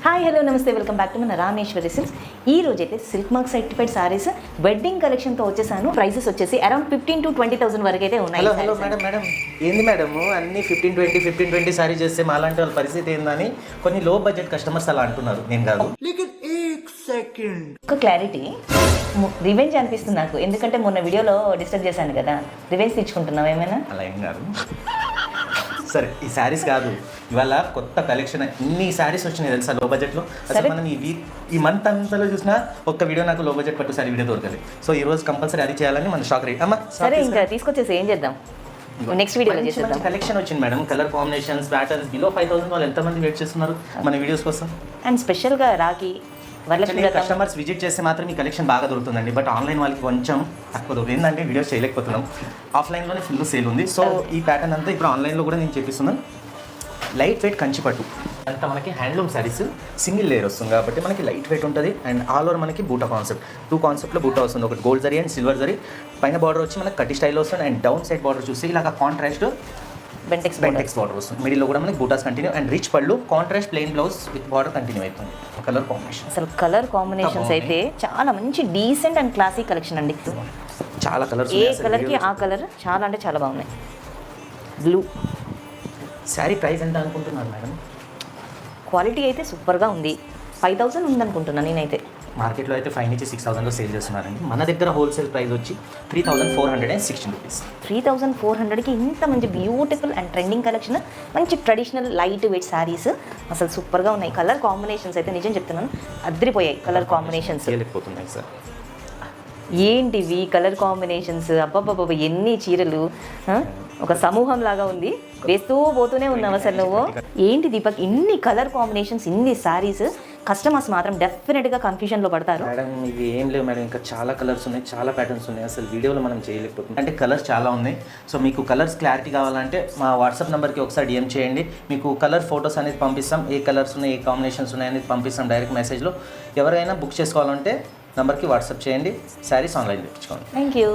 Hi hello namaste welcome back to మన Rameshwari silks. ఈ రోజు అయితే silk mark certified saris wedding కలెక్షన్తో వచ్చేసాను. ప్రైసెస్ వచ్చేసి అరౌండ్ 15,000 to 20,000 వరకు అయితే ఉన్నాయి. హలో మేడం ఏంది మేడం అన్ని 15-20 సారీ చేస్తే మాలాంటి వాళ్ళ పరిస్థితి ఏందని కొన్ని లో బడ్జెట్ కస్టమర్స్ అలా అంటున్నారు. నేను కాదు. ఒక క్లారిటీ రివెంజ్ అనిపిస్తుంది నాకు, ఎందుకంటే మొన్న వీడియోలో డిస్టర్బ్ చేశాను కదా. రివెంజ్ తెచ్చుకుంటున్నావు ఏమైనా? అలా ఏం కాదు. సరే ఈ శారీస్ కాదు, ఇవాళ కొత్త కలెక్షన్ ఇన్ని శారీస్ వచ్చినాయి తెలుసా లో బడ్జెట్లో. అసలు మనం ఈ మంత్ అంతలో చూసినా ఒక్క వీడియో నాకు లో బడ్జెట్ పట్టు సారీ వీడియో దొరకలేదు. సో ఈ రోజు కంపల్సరీ అది చేయాలని మన షాక్ రేట్. సరే ఇంకా తీసుకొచ్చేసి ఏం చేద్దాం, నెక్స్ట్ వీడియోలో చేసేద్దాం. కలెక్షన్ వచ్చింది madam, colour combinations patterns. Below 5,000 వాళ్ళు ఎంతమంది వెయిట్ చేస్తున్నారు మన వీడియోస్ కోసం. అండ్ స్పెషల్గా రాఖీ కస్టమర్స్ విజిట్ చేస్తే మాత్రం ఈ కలెక్షన్ బాగా దొరుకుతుందండి. బట్ ఆన్లైన్ వాళ్ళకి కొంచెం తక్కువ దొరుకుతుంది. ఏంటంటే వీడియోస్ చేయలేకపోతున్నాం, ఆఫ్లైన్లోనే ఫుల్ సేల్ ఉంది. సో ఈ ప్యాటర్న్ అంతా ఇప్పుడు ఆన్లైన్లో కూడా నేను చెప్పిస్తున్నాను. లైట్ వెయిట్ కంచిపట్టు అంతా మనకి హ్యాండ్లూమ్ శారీస్ సింగిల్ లేయర్ వస్తుంది కాబట్టి మనకి లైట్ వెయిట్ ఉంటుంది. అండ్ ఆల్ ఓవర్ మనకి బూటా కాన్సెప్ట్, 2 కాన్సెప్ట్లో బూటా వస్తుంది. ఒకటి gold zari and silver zari. పైన బార్డర్ వచ్చి మనకి కట్టి స్టైల్లో వస్తుంది. అండ్ డౌన్ సైడ్ బార్డర్ చూస్తే ఇలాగ కాంట్రాస్ట్ బెంటెక్స్ బార్డర్ వస్తుంది. మిడిల్లో కూడా మనకి బూటాస్ కంటిన్యూ. అండ్ రిచ్ పళ్ళు, contrast plain blouse with border continue అవుతుంది. కలర్ కాంబినేషన్, అసలు కలర్ కాంబినేషన్స్ అయితే చాలా మంచి డీసెంట్ అండ్ క్లాసిక్ కలెక్షన్ అండి. చాలా కలర్స్, ఏ కలర్కి ఆ కలర్ చాలా అంటే చాలా బాగున్నాయి. బ్లూ శారీ ప్రైస్ ఎంత అనుకుంటున్నారు మేడం? క్వాలిటీ అయితే సూపర్గా ఉంది. 5,000 ఉందనుకుంటున్నాను నేనైతే. మార్కెట్లో అయితే 5,000 నుంచి 6,000లో సేల్ చేస్తున్నారండి. మన దగ్గర హోల్సేల్ ప్రైస్ వచ్చి 3,416 రూపీస్. 3,400కి ఇంత మంచి బ్యూటిఫుల్ అండ్ ట్రెండింగ్ కలెక్షన్, మంచి ట్రెడిషనల్ లైట్ వెయిట్ శారీస్ అసలు సూపర్గా ఉన్నాయి. కలర్ కాంబినేషన్స్ అయితే నిజం చెప్తున్నాను అద్దరిపోయాయి. కలర్ కాంబినేషన్స్ వెళ్ళిపోతున్నాయి సార్. ఏంటివి కలర్ కాంబినేషన్స్, అబ్బాబ్బాబ్బా ఎన్ని చీరలు, ఒక సమూహం లాగా ఉంది. వేస్తూ పోతూనే ఉన్నావు అసలు నువ్వు. ఏంటి దీపక్ ఇన్ని కలర్ కాంబినేషన్స్, ఇన్ని శారీస్? కస్టమర్స్ మాత్రం డెఫినెట్గా కన్ఫ్యూజన్లో పడతారు. మేడం ఇవి ఏం లేవు మేడం, ఇంకా చాలా కలర్స్ ఉన్నాయి, చాలా ప్యాటర్న్స్ ఉన్నాయి. అసలు వీడియోలో మనం చేయలేకపోతున్నాం, అంటే కలర్స్ చాలా ఉన్నాయి. సో మీకు కలర్స్ క్లారిటీ కావాలంటే మా వాట్సాప్ నెంబర్కి ఒకసారి డిఎం చేయండి. మీకు కలర్ ఫొటోస్ అనేది పంపిస్తాం. ఏ కలర్స్ ఉన్నాయి, ఏ కాంబినేషన్స్ ఉన్నాయి అనేది పంపిస్తాం డైరెక్ట్ మెసేజ్లో. ఎవరైనా బుక్ చేసుకోవాలంటే నెంబర్కి వాట్సాప్ చేయండి. శారీస్ ఆన్లైన్ తెప్పించుకోండి. Thank you.